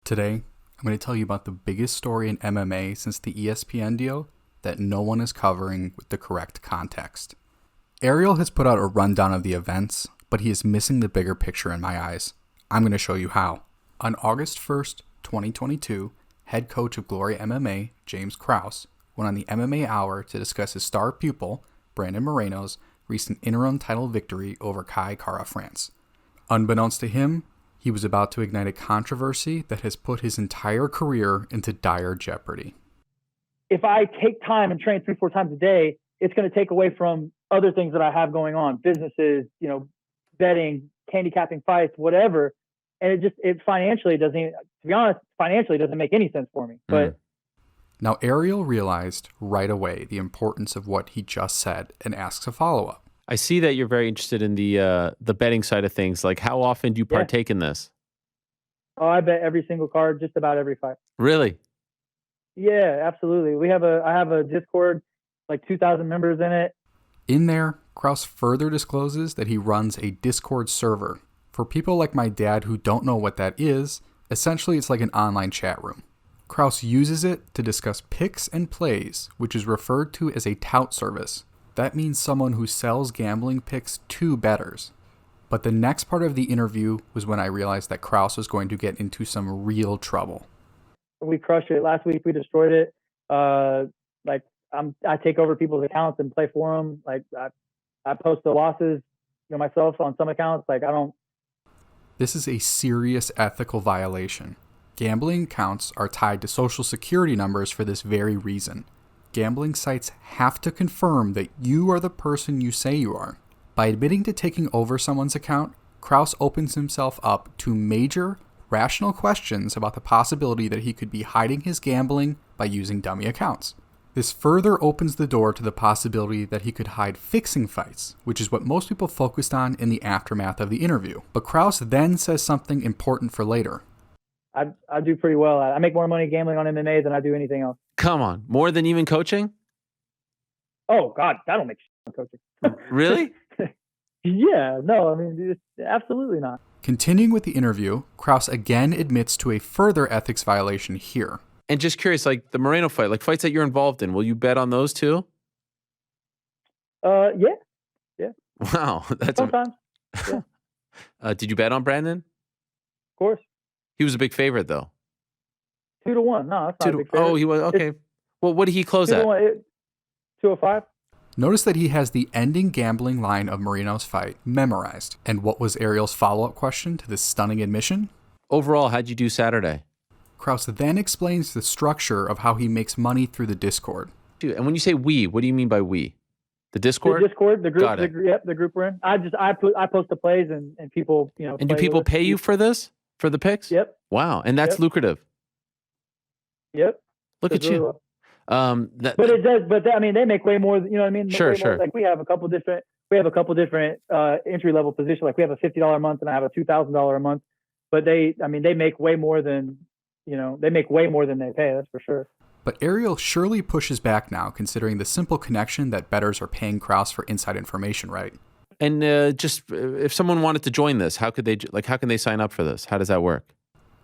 Today, I'm going to tell you about the biggest story in MMA since the ESPN deal that no one is covering with the correct context. Ariel has put out a rundown of the events, but he is missing the bigger picture in my eyes. I'm going to show you how. On August 1st, 2022, head coach of Glory MMA, James Krause, went on the MMA Hour to discuss his star pupil, Brandon Moreno's, recent interim title victory over Kai Kara France. Unbeknownst to him, he was about to ignite a controversy that has put his entire career into dire jeopardy. If I take time and train 3-4 times a day, it's going to take away from other things that I have going on, businesses, betting, handicapping fights, whatever. And it financially doesn't, to be honest, doesn't make any sense for me. But Now, Ariel realized right away the importance of what he just said and asks a follow-up. I see that you're very interested in the betting side of things. Like, how often do you partake in this? Oh, I bet every single card, just about every fight. Really? Yeah, absolutely. I have a Discord, like 2,000 members in it. In there, Krause further discloses that he runs a Discord server. For people like my dad who don't know what that is, essentially it's like an online chat room. Krause uses it to discuss picks and plays, which is referred to as a tout service. That means someone who sells gambling picks to bettors. But the next part of the interview was when I realized that Krause was going to get into some real trouble. We crushed it. Last week we destroyed it. I take over people's accounts and play for them. Like I post the losses, myself on some accounts. This is a serious ethical violation. Gambling accounts are tied to social security numbers for this very reason. Gambling sites have to confirm that you are the person you say you are. By admitting to taking over someone's account, Krause opens himself up to major, rational questions about the possibility that he could be hiding his gambling by using dummy accounts. This further opens the door to the possibility that he could hide fixing fights, which is what most people focused on in the aftermath of the interview. But Krause then says something important for later. I do pretty well. I make more money gambling on MMA than I do anything else. Come on, more than even coaching? Oh, God, I don't make shit on coaching. Really? Yeah, no, it's absolutely not. Continuing with the interview, Krause again admits to a further ethics violation here. And just curious, like the Moreno fight, like fights that you're involved in, will you bet on those too? Yeah. Wow, that's sometimes. Yeah. Did you bet on Brandon? Of course. He was a big favorite, though. 2-1. No, that's not a big favorite. Oh, he was okay. Well, what did he close at? 205. Notice that he has the ending gambling line of Moreno's fight memorized. And what was Ariel's follow-up question to this stunning admission? Overall, how'd you do Saturday? Krause then explains the structure of how he makes money through the Discord. Dude, and when you say we, what do you mean by we? The Discord? The Discord, the group. Got it. The group we're in. I post the plays and people, And do people pay you for this? For the picks? Yep. Wow, and that's lucrative. Yep. Look at you. But it does. But they make way more. You know what I mean? Sure. Like we have a couple different entry level positions. Like we have a $50 a month and I have a $2,000 a month. But they make way more than they pay. That's for sure. But Ariel surely pushes back now, considering the simple connection that bettors are paying Krause for inside information, right? And just if someone wanted to join this, how can they sign up for this? How does that work?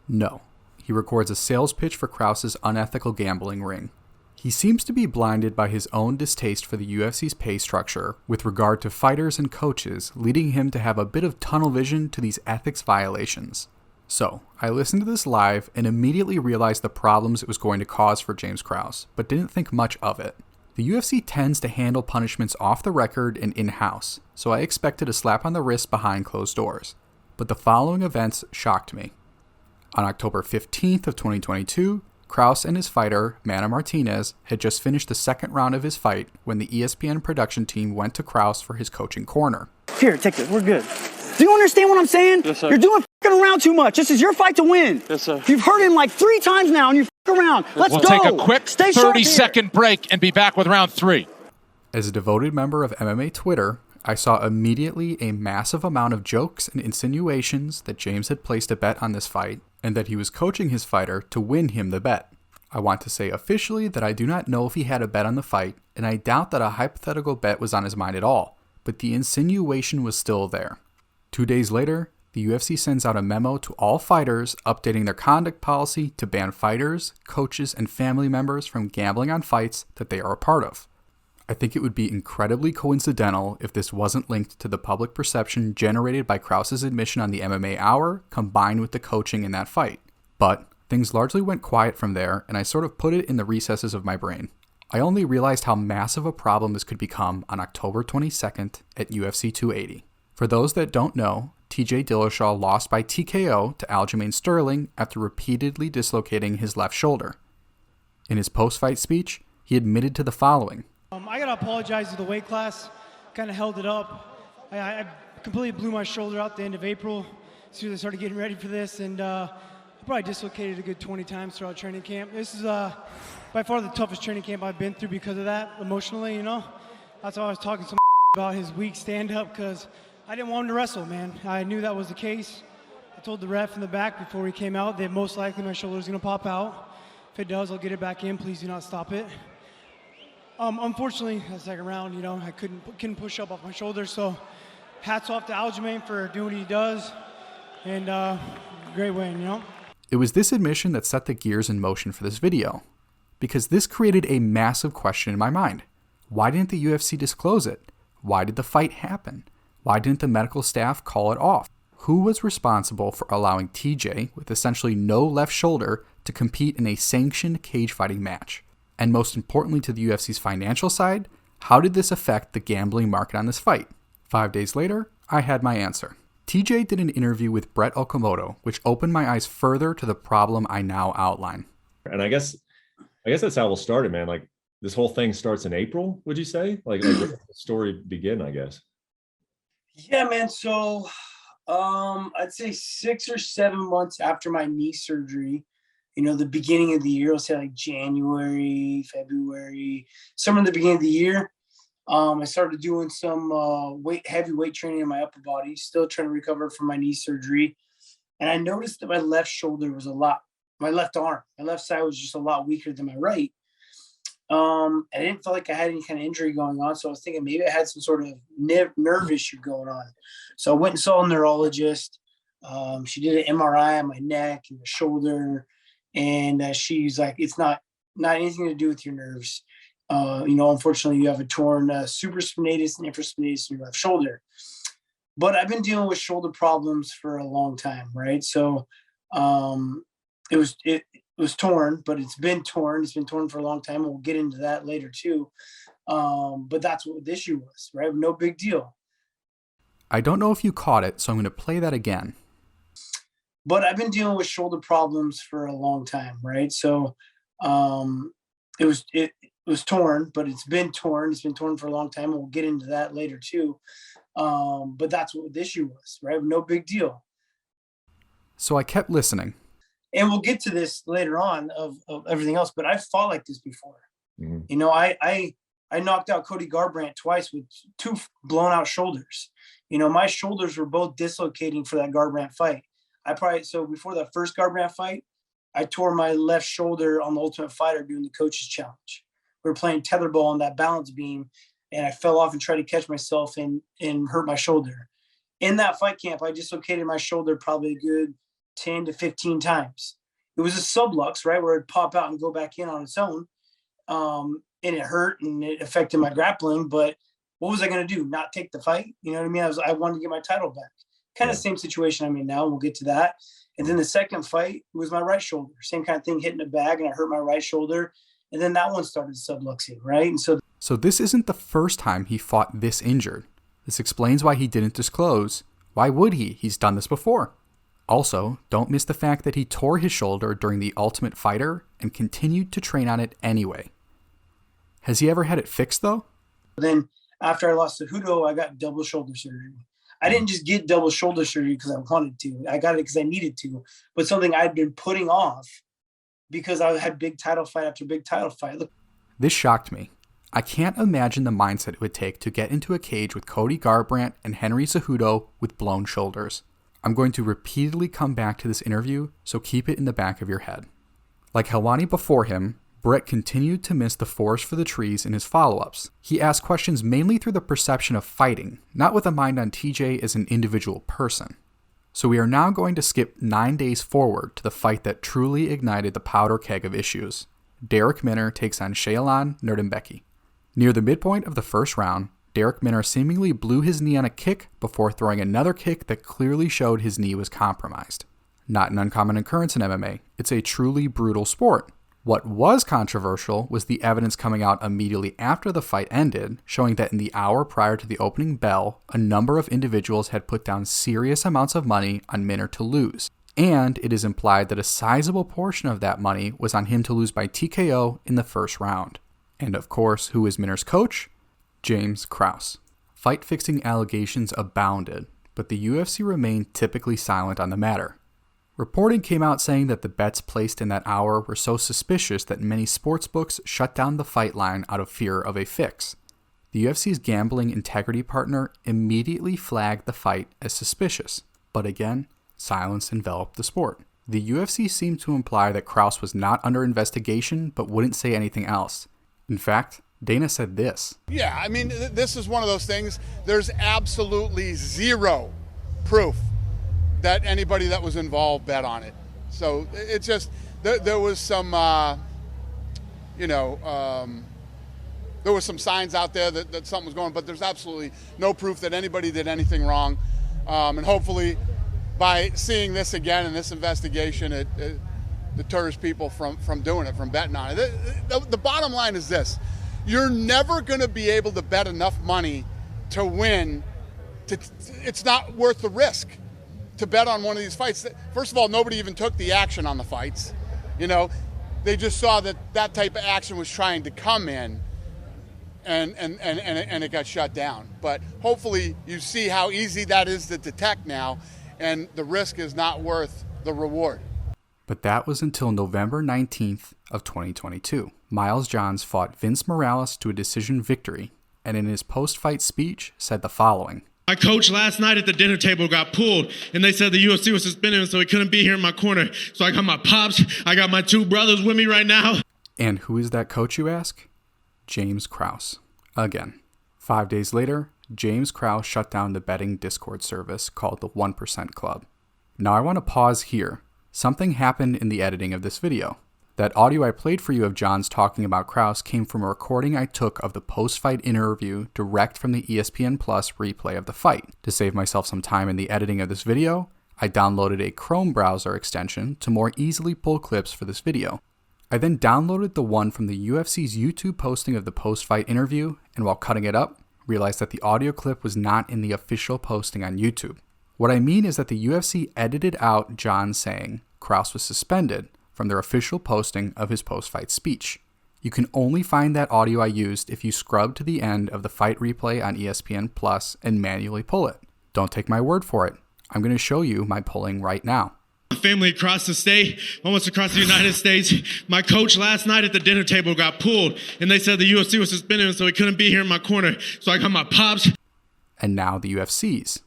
No. He records a sales pitch for Krause's unethical gambling ring. He seems to be blinded by his own distaste for the UFC's pay structure with regard to fighters and coaches, leading him to have a bit of tunnel vision to these ethics violations. So, I listened to this live and immediately realized the problems it was going to cause for James Krause, but didn't think much of it. The UFC tends to handle punishments off the record and in-house, so I expected a slap on the wrist behind closed doors. But the following events shocked me. On October 15th of 2022, Krause and his fighter, Mana Martinez, had just finished the second round of his fight when the ESPN production team went to Krause for his coaching corner. Here, take this. We're good. Do you understand what I'm saying? Yes, sir. You're doing f***ing around too much. This is your fight to win. Yes, sir. You've hurt him like 3 times now, and you f*** around. Let's We'll go. take a quick Stay sharp 30-second break and be back with round 3. As a devoted member of MMA Twitter, I saw immediately a massive amount of jokes and insinuations that James had placed a bet on this fight and that he was coaching his fighter to win him the bet. I want to say officially that I do not know if he had a bet on the fight, and I doubt that a hypothetical bet was on his mind at all, but the insinuation was still there. 2 days later, the UFC sends out a memo to all fighters updating their conduct policy to ban fighters, coaches, and family members from gambling on fights that they are a part of. I think it would be incredibly coincidental if this wasn't linked to the public perception generated by Krause's admission on the MMA Hour combined with the coaching in that fight. But things largely went quiet from there, and I sort of put it in the recesses of my brain. I only realized how massive a problem this could become on October 22nd at UFC 280. For those that don't know, TJ Dillashaw lost by TKO to Aljamain Sterling after repeatedly dislocating his left shoulder. In his post-fight speech, he admitted to the following. I got to apologize to the weight class. Kind of held it up. I completely blew my shoulder out the end of April as soon as I started getting ready for this, and I probably dislocated a good 20 times throughout training camp. This is by far the toughest training camp I've been through because of that, emotionally, you know. That's why I was talking so about his weak stand-up, because I didn't want him to wrestle, man. I knew that was the case. I told the ref in the back before he came out that most likely my shoulder is going to pop out. If it does, I'll get it back in. Please do not stop it. Unfortunately, the second round, you know, I couldn't push up off my shoulder. So, hats off to Aljamain for doing what he does, and great win, you know. It was this admission that set the gears in motion for this video, because this created a massive question in my mind. Why didn't the UFC disclose it? Why did the fight happen? Why didn't the medical staff call it off? Who was responsible for allowing TJ, with essentially no left shoulder, to compete in a sanctioned cage fighting match? And most importantly to the UFC's financial side, how did this affect the gambling market on this fight? 5 days later, I had my answer. TJ did an interview with Brett Okamoto, which opened my eyes further to the problem I now outline. And I guess that's how we'll start it, man. Like, this whole thing starts in April, would you say? Like where did the story begin, I guess? Yeah, man. So I'd say 6 or 7 months after my knee surgery, you know, the beginning of the year, let's say like January, February, somewhere in the beginning of the year, I started doing some heavy weight training in my upper body, still trying to recover from my knee surgery. And I noticed that my left shoulder was my left arm, my left side was just a lot weaker than my right. I didn't feel like I had any kind of injury going on. So I was thinking maybe I had some sort of nerve issue going on. So I went and saw a neurologist. She did an MRI on my neck and the shoulder. And she's like, it's not anything to do with your nerves. You know, unfortunately, you have a torn supraspinatus and infraspinatus in your left shoulder. But I've been dealing with shoulder problems for a long time, right? So it was torn, but it's been torn. It's been torn for a long time. And we'll get into that later too. But that's what the issue was, right? No big deal. I don't know if you caught it, so I'm going to play that again. But I've been dealing with shoulder problems for a long time, right? So it was torn, but it's been torn. It's been torn for a long time, and we'll get into that later too. But that's what the issue was, right? No big deal. So I kept listening. And we'll get to this later on of everything else, but I've fought like this before. Mm-hmm. You know, I knocked out Cody Garbrandt twice with 2 blown out shoulders. You know, my shoulders were both dislocating for that Garbrandt fight. So before that first Garbrandt fight, I tore my left shoulder on the Ultimate Fighter doing the coach's challenge. We were playing tetherball on that balance beam, and I fell off and tried to catch myself and hurt my shoulder. In that fight camp, I dislocated my shoulder probably a good 10 to 15 times. It was a sublux, right, where it'd pop out and go back in on its own. And it hurt and it affected my grappling, but what was I going to do? Not take the fight? You know what I mean? I wanted to get my title back. Kind of same situation I'm in now, and we'll get to that. And then the second fight was my right shoulder. Same kind of thing, hitting a bag, and I hurt my right shoulder. And then that one started subluxing, right? And so this isn't the first time he fought this injured. This explains why he didn't disclose. Why would he? He's done this before. Also, don't miss the fact that he tore his shoulder during the Ultimate Fighter and continued to train on it anyway. Has he ever had it fixed, though? Then after I lost to Hudo, I got double shoulder surgery. I didn't just get double shoulder surgery because I wanted to. I got it because I needed to, but something I'd been putting off because I had big title fight after big title fight. Look. This shocked me. I can't imagine the mindset it would take to get into a cage with Cody Garbrandt and Henry Cejudo with blown shoulders. I'm going to repeatedly come back to this interview, so keep it in the back of your head. Like Helwani before him, Brett continued to miss the forest for the trees in his follow-ups. He asked questions mainly through the perception of fighting, not with a mind on TJ as an individual person. So we are now going to skip 9 days forward to the fight that truly ignited the powder keg of issues. Darrick Minner takes on Shaylon Nurdenbecki. Near the midpoint of the first round, Darrick Minner seemingly blew his knee on a kick before throwing another kick that clearly showed his knee was compromised. Not an uncommon occurrence in MMA, it's a truly brutal sport. What was controversial was the evidence coming out immediately after the fight ended, showing that in the hour prior to the opening bell, a number of individuals had put down serious amounts of money on Minner to lose. And it is implied that a sizable portion of that money was on him to lose by TKO in the first round. And of course, who is Minner's coach? James Krause. Fight-fixing allegations abounded, but the UFC remained typically silent on the matter. Reporting came out saying that the bets placed in that hour were so suspicious that many sportsbooks shut down the fight line out of fear of a fix. The UFC's gambling integrity partner immediately flagged the fight as suspicious, but again, silence enveloped the sport. The UFC seemed to imply that Krause was not under investigation but wouldn't say anything else. In fact, Dana said this. Yeah, I mean, this is one of those things. There's absolutely zero proof that anybody that was involved bet on it. So it's just, there was some, there was some signs out there that something was going on, but there's absolutely no proof that anybody did anything wrong. And hopefully by seeing this again in this investigation, it deters people from doing it, from betting on it. The bottom line is this. You're never going to be able to bet enough money to win. It's not worth the risk to bet on one of these fights. First of all, nobody even took the action on the fights. You know, they just saw that type of action was trying to come in, and it got shut down. But hopefully you see how easy that is to detect now, and the risk is not worth the reward. But that was until November 19th of 2022. Miles Johns fought Vince Morales to a decision victory, and in his post-fight speech said the following. My coach last night at the dinner table got pulled, and they said the UFC was suspending him, so he couldn't be here in my corner. So I got my pops, I got my two brothers with me right now. And who is that coach, you ask? James Krause. Again. 5 days later, James Krause shut down the betting Discord service called the 1% Club. Now I want to pause here. Something happened in the editing of this video. That audio I played for you of Johns talking about Krause came from a recording I took of the post-fight interview direct from the ESPN Plus replay of the fight. To save myself some time in the editing of this video, I downloaded a Chrome browser extension to more easily pull clips for this video. I then downloaded the one from the UFC's YouTube posting of the post-fight interview, and while cutting it up, realized that the audio clip was not in the official posting on YouTube. What I mean is that the UFC edited out Johns saying Krause was suspended from their official posting of his post-fight speech. You can only find that audio I used if you scrub to the end of the fight replay on ESPN Plus and manually pull it. Don't take my word for it. I'm going to show you my pulling right now. My family across the state, almost across the United States. My coach last night at the dinner table got pulled, and they said the UFC was suspending him, so he couldn't be here in my corner. So I got my pops. And now the UFC's.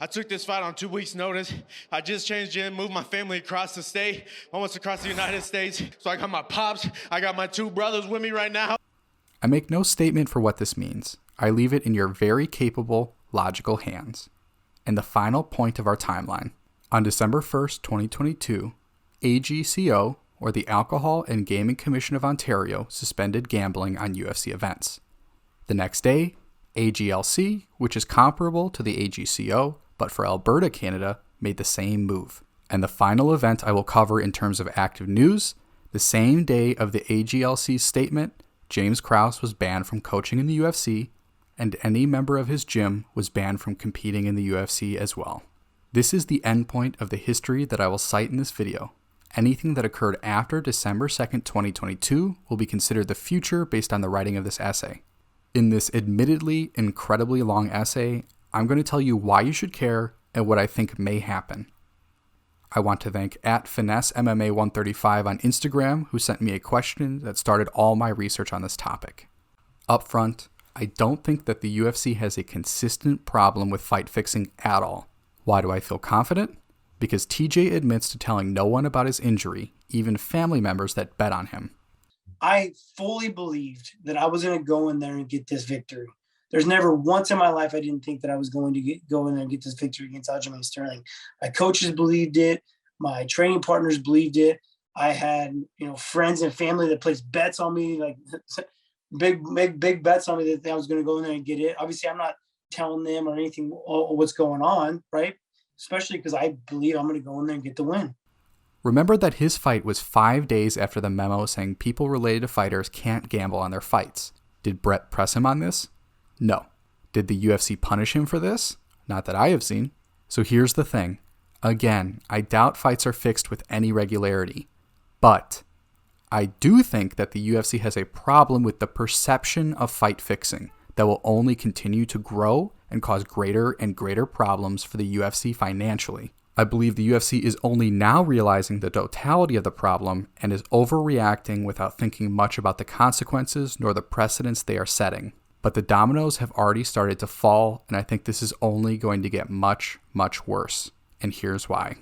I took this fight on 2 weeks' notice. I just changed gym, moved my family across the state, almost across the United States. So I got my pops, I got my two brothers with me right now. I make no statement for what this means. I leave it in your very capable, logical hands. And the final point of our timeline. On December 1st, 2022, AGCO, or the Alcohol and Gaming Commission of Ontario, suspended gambling on UFC events. The next day, AGLC, which is comparable to the AGCO, but for Alberta, Canada, made the same move. And the final event I will cover in terms of active news, the same day of the AGLC's statement, James Krause was banned from coaching in the UFC, and any member of his gym was banned from competing in the UFC as well. This is the endpoint of the history that I will cite in this video. Anything that occurred after December 2nd, 2022 will be considered the future based on the writing of this essay. In this admittedly incredibly long essay, I'm going to tell you why you should care and what I think may happen. I want to thank @FinesseMMA135 on Instagram, who sent me a question that started all my research on this topic. Up front, I don't think that the UFC has a consistent problem with fight fixing at all. Why do I feel confident? Because TJ admits to telling no one about his injury, even family members that bet on him. I fully believed that I was going to go in there and get this victory. There's never once in my life I didn't think that I was going to go in there and get this victory against Aljamain Sterling. My coaches believed it. My training partners believed it. I had, friends and family that placed bets on me, like big bets on me that I was going to go in there and get it. Obviously, I'm not telling them or anything what's going on, right? Especially because I believe I'm going to go in there and get the win. Remember that his fight was 5 days after the memo saying people related to fighters can't gamble on their fights. Did Brett press him on this? No. Did the UFC punish him for this? Not that I have seen. So here's the thing. Again, I doubt fights are fixed with any regularity. But I do think that the UFC has a problem with the perception of fight fixing that will only continue to grow and cause greater and greater problems for the UFC financially. I believe the UFC is only now realizing the totality of the problem and is overreacting without thinking much about the consequences nor the precedents they are setting. But the dominoes have already started to fall, and I think this is only going to get much, much worse. And here's why.